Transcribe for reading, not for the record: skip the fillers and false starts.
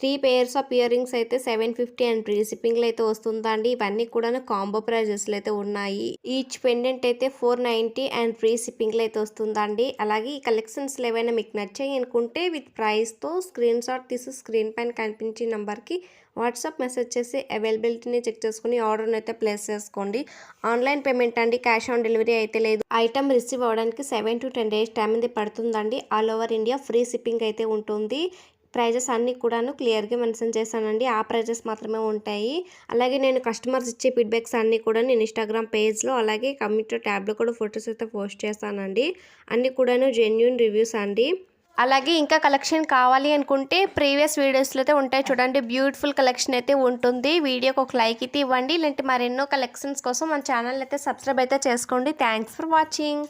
3 pairs of ear rings అయితే 750 and free షిప్పింగ్లో అయితే వస్తుందండి. ఇవన్నీ కూడా కాంబో ప్రైజెస్లో అయితే ఉన్నాయి. ఈచ్ పెండెంట్ అయితే 490 అండ్ ఫ్రీ షిప్పింగ్లో అయితే వస్తుందండి. అలాగే ఈ కలెక్షన్స్లో ఏవైనా మీకు నచ్చాయి అనుకుంటే విత్ ప్రైస్తో స్క్రీన్ షాట్ తీసి స్క్రీన్ పైన కనిపించే నెంబర్కి వాట్సాప్ మెసేజ్ చేసి అవైలబిలిటీని చెక్ చేసుకుని ఆర్డర్ని అయితే ప్లేస్ చేసుకోండి. ఆన్లైన్ పేమెంట్ అండి, క్యాష్ ఆన్ డెలివరీ అయితే లేదు. ఐటమ్ రిసీవ్ అవ్వడానికి 7 to 10 డేస్ టైం అయితే పడుతుందండి. All over India free shipping అయితే ఉంటుంది. ప్రైజెస్ అన్నీ కూడాను క్లియర్గా మెన్షన్ చేశానండి. ఆ ప్రైజెస్ మాత్రమే ఉంటాయి. అలాగే నేను కస్టమర్స్ ఇచ్చే ఫీడ్బ్యాక్స్ అన్నీ కూడా నేను ఇన్స్టాగ్రామ్ పేజ్లో అలాగే కమ్యూనిటీ ట్యాబ్లో కూడా ఫొటోస్ అయితే పోస్ట్ చేస్తానండి. అన్నీ కూడాను జెన్యూన్ రివ్యూస్ అండి. అలాగే ఇంకా కలెక్షన్ కావాలి అనుకుంటే ప్రీవియస్ వీడియోస్లో అయితే ఉంటాయి చూడండి. బ్యూటిఫుల్ కలెక్షన్ అయితే ఉంటుంది. వీడియోకి ఒక లైక్ అయితే ఇవ్వండి. ఇలాంటి మరెన్నో కలెక్షన్స్ కోసం మన ఛానల్ అయితే సబ్స్క్రైబ్ అయితే చేసుకోండి. Thanks for watching.